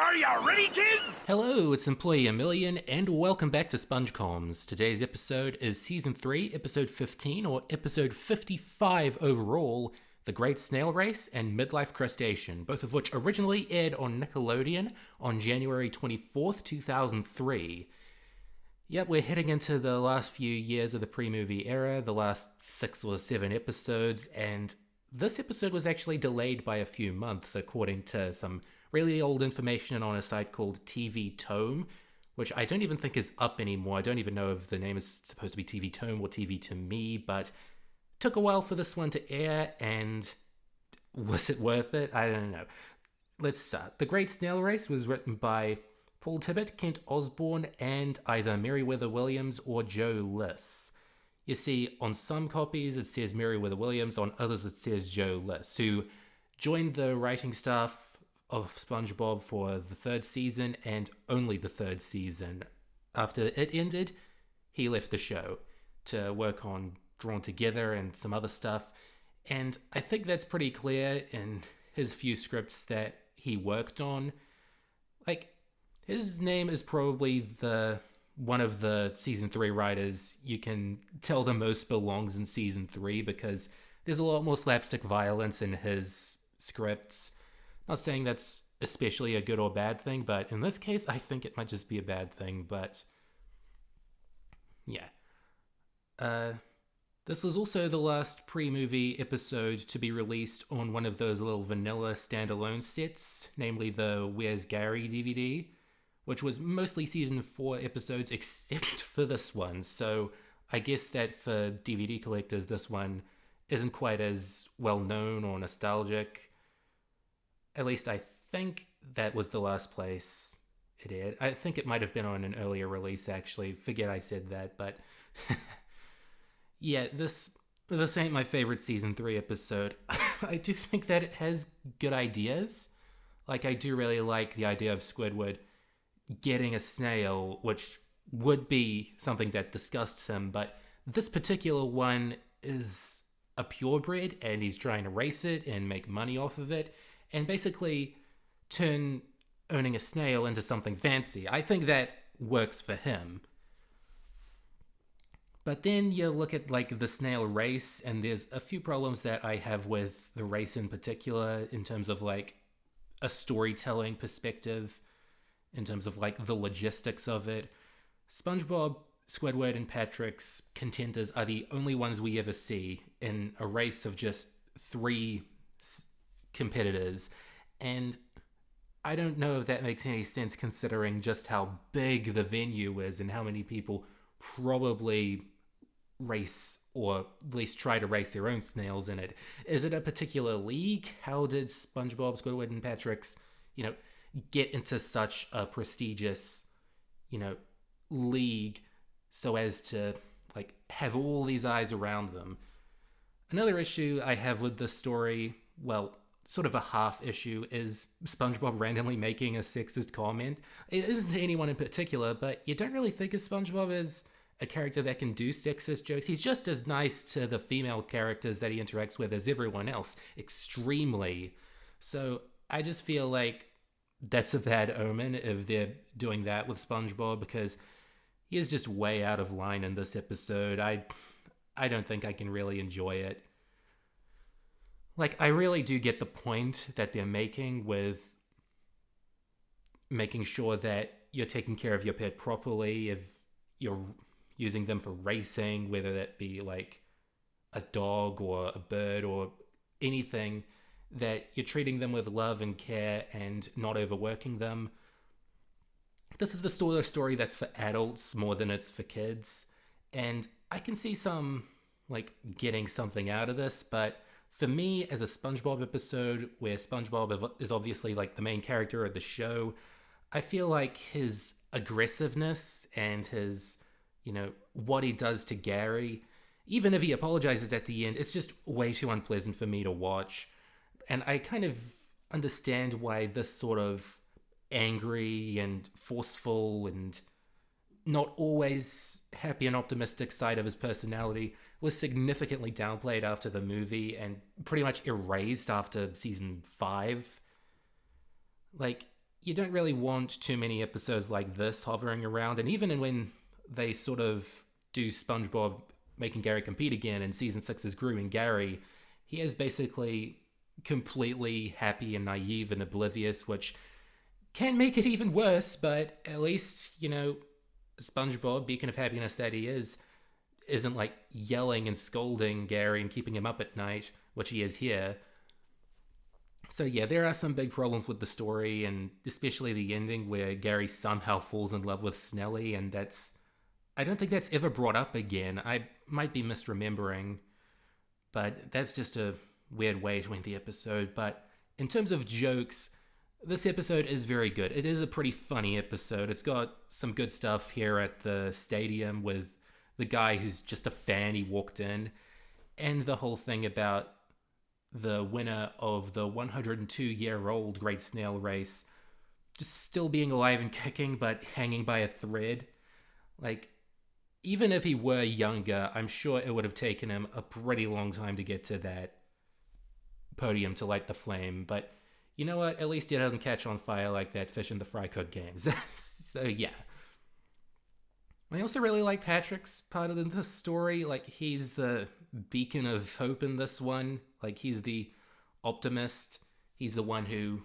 Are you ready, kids? Hello, it's Employee a Million, and welcome back to SpongeComs. Today's episode is Season 3, Episode 15, or Episode 55 overall, The Great Snail Race and Midlife Crustacean, both of which originally aired on Nickelodeon on January 24th, 2003. Yep, we're heading into the last few years of the pre-movie era, the last 6 or 7 episodes, and this episode was actually delayed by a few months, according to some really old information on a site called TV Tome, which I don't even think is up anymore. I don't even know if the name is supposed to be TV Tome or TV to Me, but it took a while for this one to air, and was it worth it? I don't know. Let's start. The Great Snail Race was written by Paul Tibbett, Kent Osborne, and either Meriwether Williams or Joe Liss. You see, on some copies it says Meriwether Williams, on others it says Joe Liss, who joined the writing staff of SpongeBob for the 3rd season and only the 3rd season. After it ended, he left the show to work on Drawn Together and some other stuff, and I think that's pretty clear in his few scripts that he worked on. Like, his name is probably one of the Season 3 writers you can tell the most belongs in Season 3, because there's a lot more slapstick violence in his scripts. Not saying that's especially a good or bad thing, but in this case, I think it might just be a bad thing, but yeah. This was also the last pre-movie episode to be released on one of those little vanilla standalone sets, namely the Where's Gary DVD, which was mostly Season 4 episodes except for this one, so I guess that for DVD collectors, this one isn't quite as well known or nostalgic. At least I think that was the last place it aired. I think it might have been on an earlier release, actually. Forget I said that, but yeah, this ain't my favorite Season 3 episode. I do think that it has good ideas. Like, I do really like the idea of Squidward getting a snail, which would be something that disgusts him, but this particular one is a purebred, and he's trying to race it and make money off of it, and basically turn owning a snail into something fancy. I think that works for him. But then you look at, like, the snail race, and there's a few problems that I have with the race in particular, in terms of, like, a storytelling perspective, in terms of, like, the logistics of it. SpongeBob, Squidward, and Patrick's contenders are the only ones we ever see in a race of just 3 competitors, and I don't know if that makes any sense considering just how big the venue is and how many people probably race, or at least try to race their own snails in it. Is it a particular league? How did SpongeBob, Squidward, and Patrick's, get into such a prestigious, league so as to, like, have all these eyes around them? Another issue I have with the story, well, sort of a half issue, is SpongeBob randomly making a sexist comment. It isn't to anyone in particular, but you don't really think of SpongeBob as a character that can do sexist jokes. He's just as nice to the female characters that he interacts with as everyone else, extremely. So I just feel like that's a bad omen if they're doing that with SpongeBob, because he is just way out of line in this episode. I don't think I can really enjoy it. Like, I really do get the point that they're making with making sure that you're taking care of your pet properly if you're using them for racing, whether that be, like, a dog or a bird or anything, that you're treating them with love and care and not overworking them. This is the sort of story that's for adults more than it's for kids, and I can see some, like, getting something out of this, but for me, as a SpongeBob episode where SpongeBob is obviously, like, the main character of the show, I feel like his aggressiveness and his, what he does to Gary, even if he apologizes at the end, it's just way too unpleasant for me to watch. And I kind of understand why this sort of angry and forceful and not always happy and optimistic side of his personality was significantly downplayed after the movie and pretty much erased after season 5. Like, you don't really want too many episodes like this hovering around. And even when they sort of do SpongeBob making Gary compete again in season six's Grooming Gary, he is basically completely happy and naive and oblivious, which can make it even worse, but at least, SpongeBob, beacon of happiness that he is, isn't like yelling and scolding Gary and keeping him up at night, which he is here. So yeah, there are some big problems with the story, and especially the ending where Gary somehow falls in love with Snelly, and I don't think that's ever brought up again. I might be misremembering, but that's just a weird way to end the episode. But in terms of jokes, this episode is very good. It is a pretty funny episode. It's got some good stuff here at the stadium with the guy who's just a fan. He walked in, and the whole thing about the winner of the 102-year-old Great Snail Race just still being alive and kicking, but hanging by a thread. Like, even if he were younger, I'm sure it would have taken him a pretty long time to get to that podium to light the flame. But you know what? At least he doesn't catch on fire like that fish in the fry cook games. So yeah. I also really like Patrick's part of this story. Like, he's the beacon of hope in this one. Like, he's the optimist. He's the one who,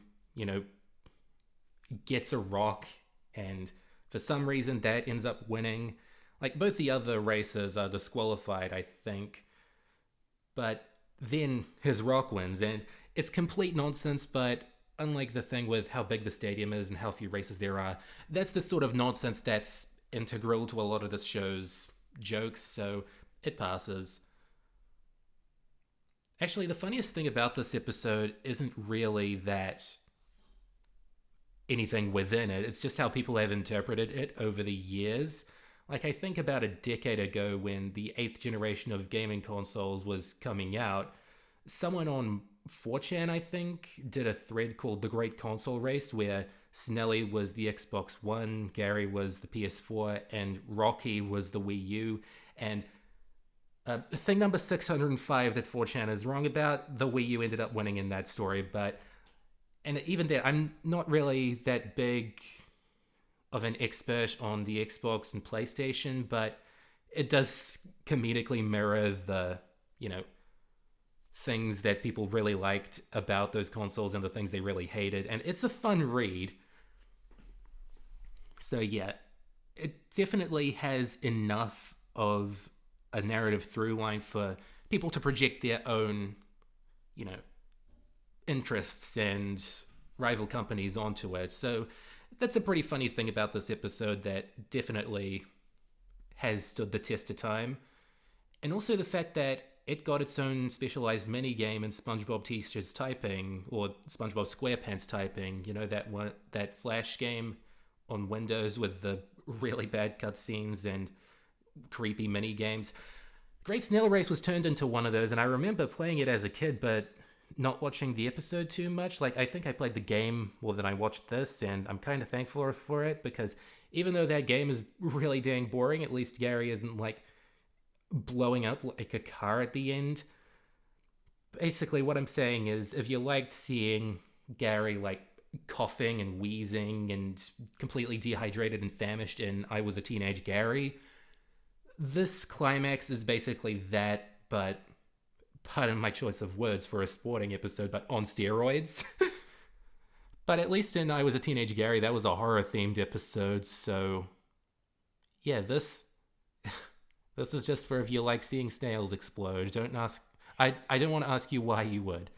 gets a rock, and for some reason that ends up winning. Like, both the other racers are disqualified, I think. But then his rock wins, and it's complete nonsense, but unlike the thing with how big the stadium is and how few races there are, that's the sort of nonsense that's integral to a lot of this show's jokes, so it passes. Actually, the funniest thing about this episode isn't really that anything within it, it's just how people have interpreted it over the years. Like, I think about a decade ago when the 8th generation of gaming consoles was coming out, someone on 4chan, I think, did a thread called The Great Console Race, where Snelly was the Xbox One, Gary was the PS4, and Rocky was the Wii U. And thing number 605 that 4chan is wrong about, the Wii U ended up winning in that story. And even there, I'm not really that big of an expert on the Xbox and PlayStation, but it does comedically mirror the, things that people really liked about those consoles and the things they really hated. And it's a fun read. So yeah, it definitely has enough of a narrative through line for people to project their own, interests and rival companies onto it. So that's a pretty funny thing about this episode that definitely has stood the test of time. And also the fact that it got its own specialized mini game in SpongeBob Teaches Typing, or SpongeBob SquarePants Typing, that Flash game on Windows with the really bad cutscenes and creepy mini games. Great Snail Race was turned into one of those, and I remember playing it as a kid, but not watching the episode too much. Like, I think I played the game more than I watched this, and I'm kind of thankful for it, because even though that game is really dang boring, at least Gary isn't, blowing up like a car at the end. Basically, what I'm saying is, if you liked seeing Gary, coughing and wheezing and completely dehydrated and famished in I Was a Teenage Gary, this climax is basically that, but pardon my choice of words for a sporting episode, but on steroids. But at least in I Was a Teenage Gary, that was a horror-themed episode, so yeah, this is just for if you like seeing snails explode. I don't want to ask you why you would.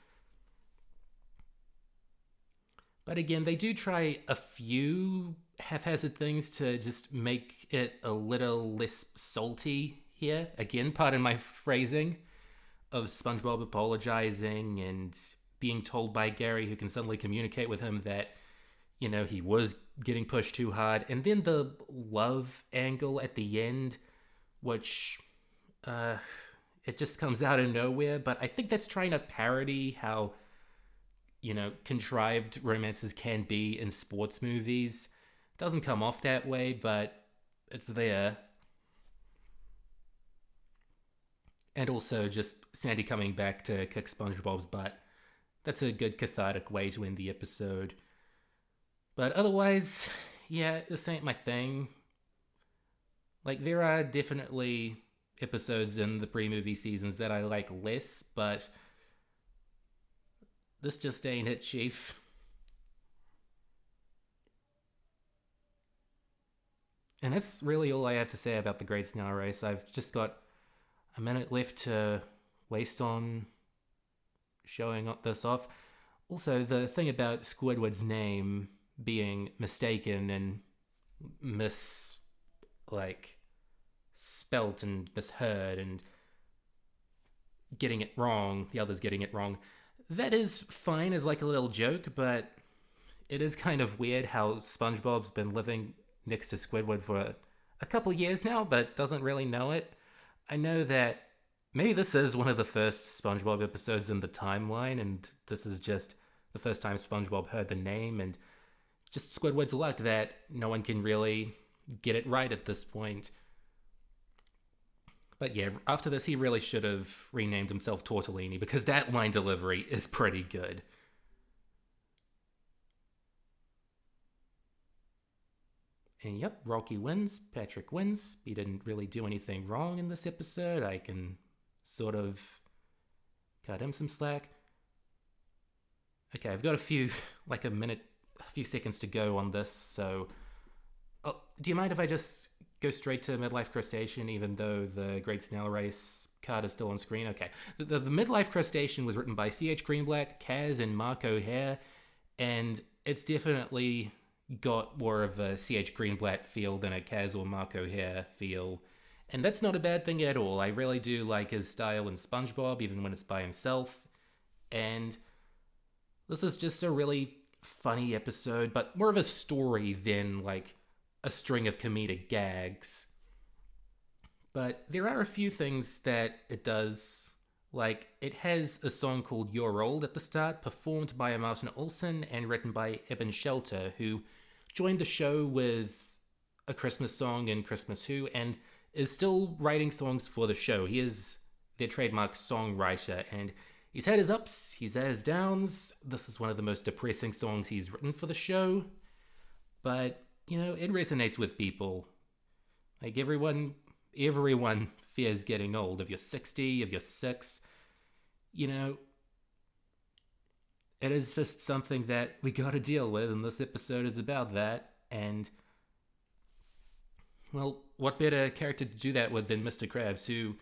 But again, they do try a few haphazard things to just make it a little less salty here. Again, pardon my phrasing, of SpongeBob apologizing and being told by Gary, who can suddenly communicate with him, that, he was getting pushed too hard. And then the love angle at the end, which it just comes out of nowhere. But I think that's trying to parody how, contrived romances can be in sports movies. It doesn't come off that way, but it's there. And also just Sandy coming back to kick SpongeBob's butt. That's a good cathartic way to end the episode. But otherwise, yeah, this ain't my thing. Like, there are definitely episodes in the pre movie seasons that I like less, but this just ain't it, Chief. And that's really all I have to say about the Great Snail Race. I've just got a minute left to waste on showing this off. Also, the thing about Squidward's name being mistaken and mis like spelt and misheard and getting it wrong, the others getting it wrong, that is fine as like a little joke, but it is kind of weird how SpongeBob's been living next to Squidward for a couple years now, but doesn't really know it. I know that maybe this is one of the first SpongeBob episodes in the timeline, and this is just the first time SpongeBob heard the name, and just Squidward's luck that no one can really get it right at this point. But yeah, after this, he really should have renamed himself Tortellini because that line delivery is pretty good. And yep, Rocky wins. Patrick wins. He didn't really do anything wrong in this episode. I can sort of cut him some slack. Okay, I've got like a minute, a few seconds to go on this. So, do you mind if I just go straight to Midlife Crustacean, even though the Great Snail Race card is still on screen? Okay. The Midlife Crustacean was written by C.H. Greenblatt, Kaz, and Mark O'Hare, and it's definitely got more of a C.H. Greenblatt feel than a Kaz or Mark O'Hare feel. And that's not a bad thing at all. I really do like his style in SpongeBob, even when it's by himself. And this is just a really funny episode, but more of a story than like a string of comedic gags. But there are a few things that it does. Like, it has a song called You're Old at the start, performed by Martin Olson and written by Eben Shelter, who joined the show with A Christmas Song and Christmas Who, and is still writing songs for the show. He is their trademark songwriter, and he's had his ups, he's had his downs. This is one of the most depressing songs he's written for the show, but, you know, it resonates with people. Like, everyone fears getting old. If you're 60, if you're 6, you know, it is just something that we gotta deal with, and this episode is about that. And, well, what better character to do that with than Mr. Krabs, who,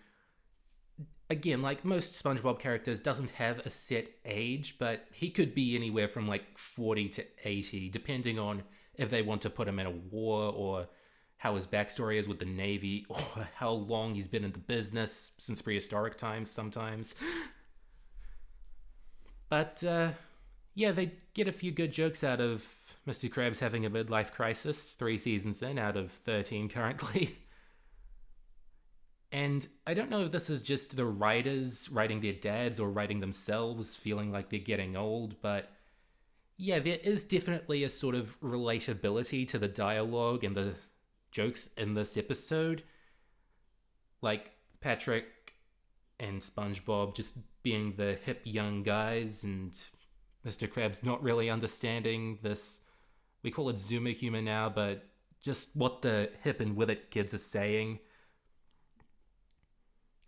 again, like most SpongeBob characters, doesn't have a set age, but he could be anywhere from like 40 to 80, depending on if they want to put him in a war, or how his backstory is with the Navy, or how long he's been in the business since prehistoric times sometimes. But, yeah, they get a few good jokes out of Mr. Krabs having a midlife crisis 3 seasons in out of 13 currently. And I don't know if this is just the writers writing their dads or writing themselves feeling like they're getting old, but yeah, there is definitely a sort of relatability to the dialogue and the jokes in this episode. Like Patrick and SpongeBob just being the hip young guys, and Mr. Krabs not really understanding this. We call it Zoomer humor now, but just what the hip and with it kids are saying.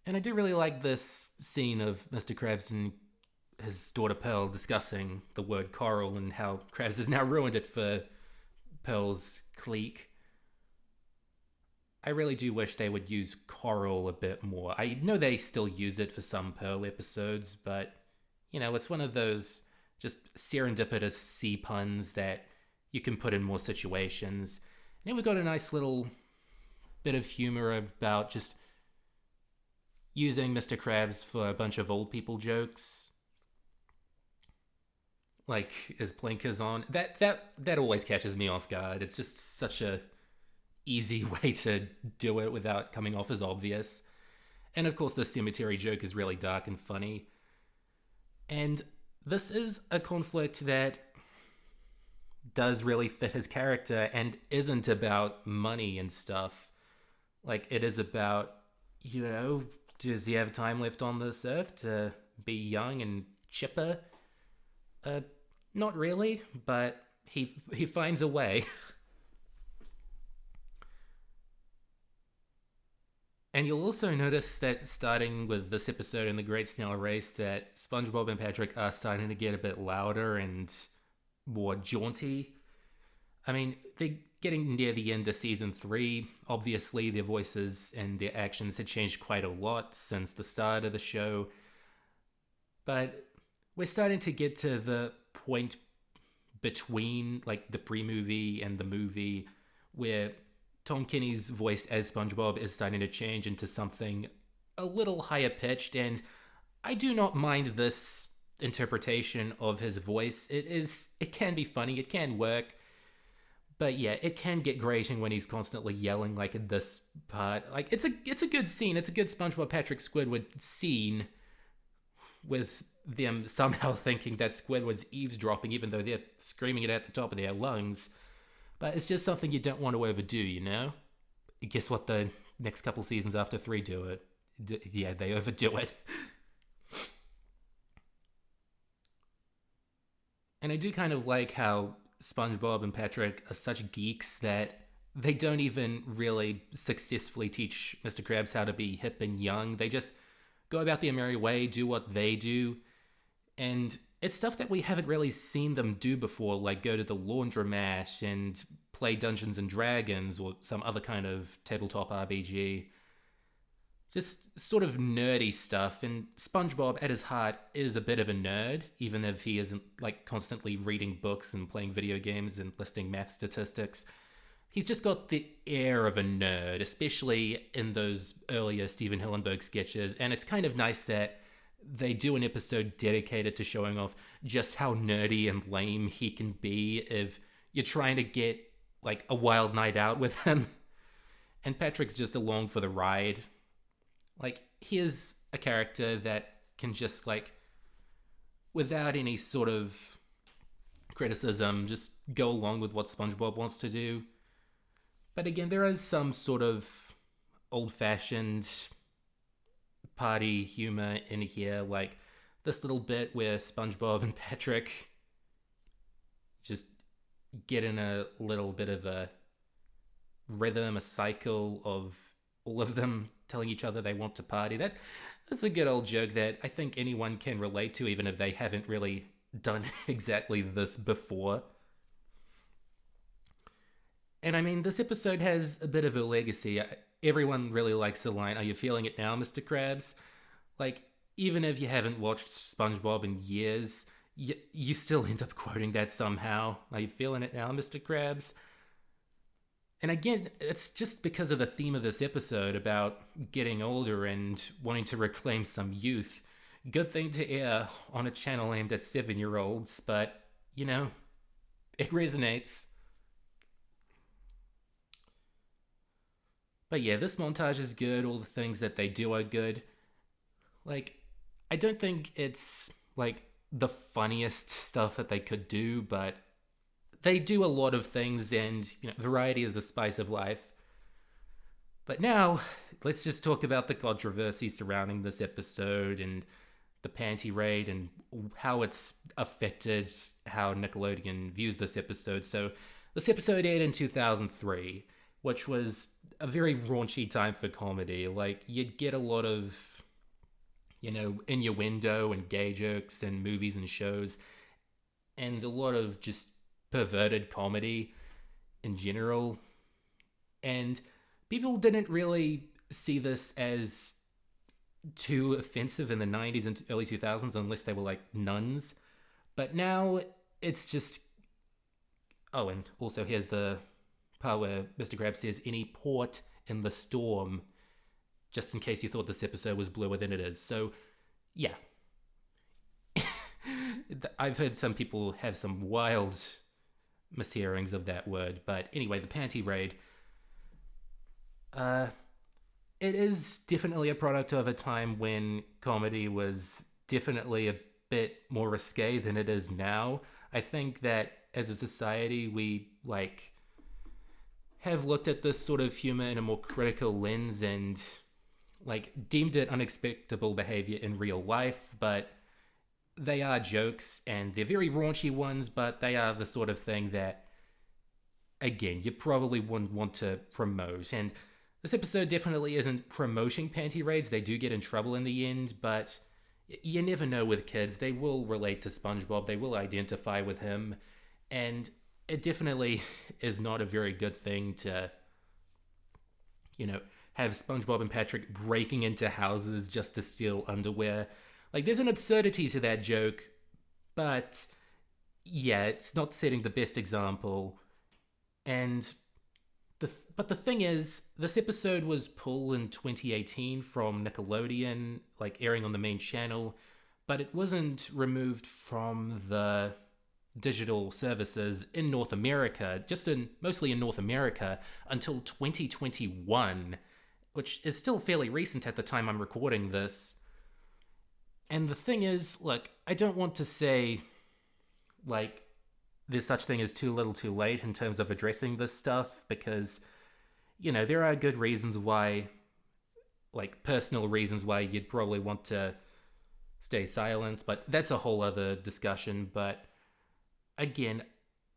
And I do really like this scene of Mr. Krabs and his daughter Pearl discussing the word coral and how Krabs has now ruined it for Pearl's clique. I really do wish they would use coral a bit more. I know they still use it for some Pearl episodes, but, you know, it's one of those just serendipitous sea puns that you can put in more situations. And we've got a nice little bit of humor about just using Mr. Krabs for a bunch of old people jokes. Like his blinkers on. That always catches me off guard. It's just such a easy way to do it without coming off as obvious. And of course the cemetery joke is really dark and funny. And this is a conflict that does really fit his character and isn't about money and stuff. Like, it is about, you know, does he have time left on this earth to be young and chipper? Not really, but he finds a way. And you'll also notice that starting with this episode in the Great Snail Race, that SpongeBob and Patrick are starting to get a bit louder and more jaunty. I mean, they're getting near the end of season 3. Obviously, their voices and their actions had changed quite a lot since the start of the show. But we're starting to get to the point between like the pre-movie and the movie where Tom Kenny's voice as SpongeBob is starting to change into something a little higher pitched, and I do not mind this interpretation of his voice. It can be funny, it can work, but yeah, it can get grating when he's constantly yelling like in this part. Like it's a good scene. It's a good SpongeBob Patrick Squidward scene with them somehow thinking that Squidward's eavesdropping even though they're screaming it at the top of their lungs. But it's just something you don't want to overdo, you know? Guess what the next couple seasons after 3 do it? Yeah, they overdo it. And I do kind of like how SpongeBob and Patrick are such geeks that they don't even really successfully teach Mr. Krabs how to be hip and young. They just go about their merry way, do what they do. And it's stuff that we haven't really seen them do before, like go to the laundromat and play Dungeons and Dragons or some other kind of tabletop RPG. Just sort of nerdy stuff. And SpongeBob, at his heart, is a bit of a nerd, even if he isn't like constantly reading books and playing video games and listing math statistics. He's just got the air of a nerd, especially in those earlier Steven Hillenburg sketches. And it's kind of nice that they do an episode dedicated to showing off just how nerdy and lame he can be if you're trying to get like a wild night out with him. And Patrick's just along for the ride. Like, here's a character that can just like, without any sort of criticism, just go along with what SpongeBob wants to do. But again, there is some sort of old-fashioned party humor in here, like this little bit where SpongeBob and Patrick just get in a little bit of a rhythm, a cycle of all of them telling each other they want to party. That's a good old joke that I think anyone can relate to, even if they haven't really done exactly this before. And I mean, this episode has a bit of a legacy. Everyone really likes the line, "Are you feeling it now, Mr. Krabs?" Like, even if you haven't watched SpongeBob in years, you still end up quoting that somehow. "Are you feeling it now, Mr. Krabs?" And again, it's just because of the theme of this episode about getting older and wanting to reclaim some youth. Good thing to air on a channel aimed at 7-year-olds, but, you know, it resonates. But yeah, this montage is good. All the things that they do are good. Like, I don't think it's, like, the funniest stuff that they could do, but they do a lot of things, and, you know, variety is the spice of life. But now, let's just talk about the controversy surrounding this episode and the panty raid and how it's affected how Nickelodeon views this episode. So, this episode aired in 2003, which was a very raunchy time for comedy. Like, you'd get a lot of, you know, innuendo and gay jokes in movies and shows, and a lot of just perverted comedy in general. And people didn't really see this as too offensive in the 90s and early 2000s unless they were like nuns. But now it's just... Oh, and also here's the part where Mr. Krabs says, "Any port in the storm," just in case you thought this episode was bluer than it is. So, yeah. I've heard some people have some wild mishearings of that word. But anyway, the panty raid. It is definitely a product of a time when comedy was definitely a bit more risque than it is now. I think that as a society, we, like, have looked at this sort of humor in a more critical lens and, like, deemed it unacceptable behavior in real life. But they are jokes and they're very raunchy ones, but they are the sort of thing that, again, you probably wouldn't want to promote. And this episode definitely isn't promoting panty raids. They do get in trouble in the end, but you never know with kids. They will relate to SpongeBob, they will identify with him, and it definitely is not a very good thing to, have SpongeBob and Patrick breaking into houses just to steal underwear. Like, there's an absurdity to that joke, but yeah, it's not setting the best example. And but the thing is, this episode was pulled in 2018 from Nickelodeon, like airing on the main channel, but it wasn't removed from the digital services in North America, mostly in North America, until 2021, which is still fairly recent at the time I'm recording this. And the thing is, look, I don't want to say, like, there's such thing as too little too late in terms of addressing this stuff, because, there are good reasons why, like, personal reasons why you'd probably want to stay silent, but that's a whole other discussion. But again,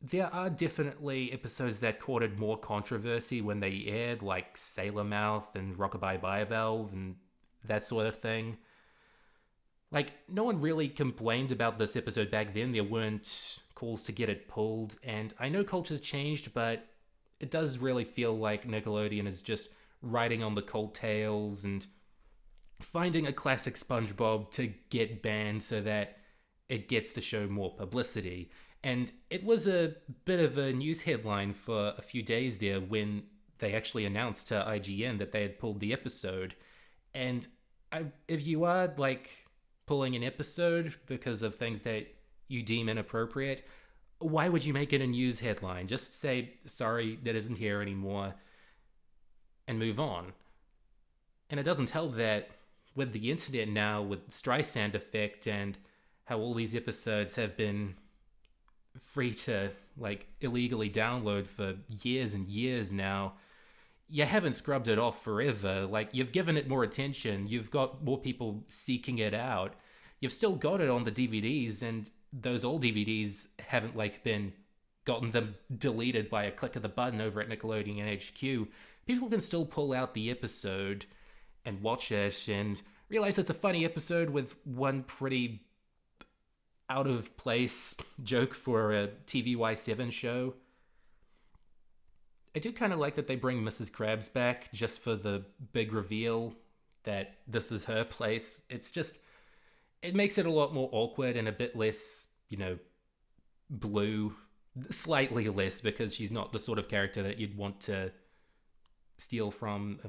there are definitely episodes that courted more controversy when they aired, like Sailor Mouth and Rockabye Bivalve and that sort of thing. Like, no one really complained about this episode back then. There weren't calls to get it pulled, and I know culture's changed, but it does really feel like Nickelodeon is just riding on the coattails and finding a classic SpongeBob to get banned so that it gets the show more publicity. And it was a bit of a news headline for a few days there when they actually announced to IGN that they had pulled the episode. And if you are, like, pulling an episode because of things that you deem inappropriate, why would you make it a news headline? Just say, sorry, that isn't here anymore, and move on. And it doesn't help that with the internet now, with Streisand effect and how all these episodes have been free to, like, illegally download for years and years now, you haven't scrubbed it off forever. Like, you've given it more attention, you've got more people seeking it out, you've still got it on the DVDs, and those old DVDs haven't, like, gotten them deleted by a click of the button over at Nickelodeon HQ. People can still pull out the episode and watch it and realize it's a funny episode with one pretty out of place joke for a TVY7 show. I do kind of like that they bring Mrs. Krabs back just for the big reveal that this is her place. It makes it a lot more awkward and a bit less, blue. Slightly less, because she's not the sort of character that you'd want to steal from.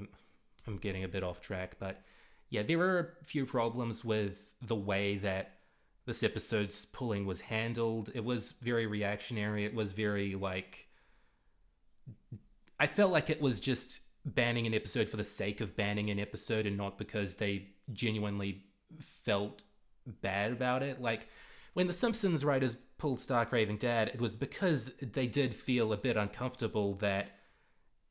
I'm getting a bit off track, but yeah, there were a few problems with the way that this episode's pulling was handled. It was very reactionary. It was very, like, I felt like it was just banning an episode for the sake of banning an episode and not because they genuinely felt bad about it. Like, when the Simpsons writers pulled Stark Raving Dad, it was because they did feel a bit uncomfortable that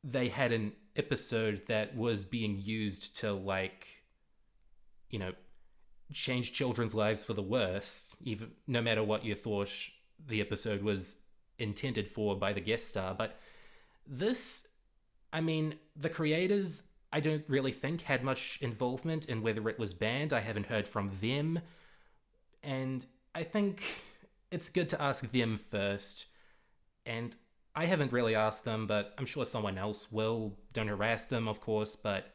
they had an episode that was being used to, like, change children's lives for the worse, even no matter what you thought the episode was intended for by the guest star. But this, the creators, I don't really think had much involvement in whether it was banned. I haven't heard from them, and I think it's good to ask them first. And I haven't really asked them, but I'm sure someone else will. Don't harass them, of course, but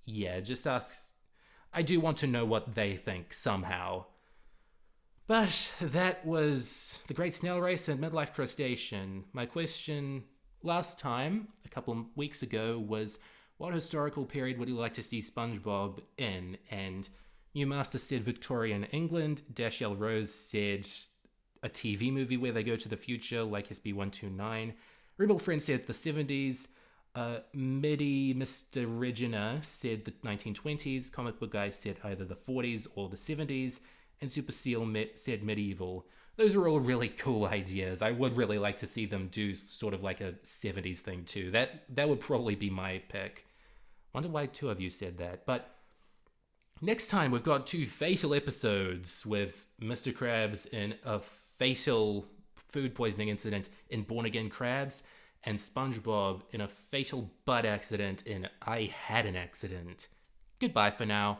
yeah, just ask. I do want to know what they think somehow. But that was The Great Snail Race and Midlife Crustacean. My question last time, a couple of weeks ago, was what historical period would you like to see SpongeBob in? And New Master said Victorian England. Dashiell Rose said a TV movie where they go to the future, like SB129. Rebel Friend said the 70s. Midi Mr. Regina said the 1920s. Comic Book Guy said either the 40s or the 70s. And Super Seal said medieval. Those are all really cool ideas. I would really like to see them do sort of like a 70s thing too. That would probably be my pick. Wonder why two of you said that. But Next time, we've got 2 fatal episodes with Mr. Krabs in a fatal food poisoning incident in Born Again Crabs, and SpongeBob in a fatal butt accident in I Had an Accident. Goodbye for now.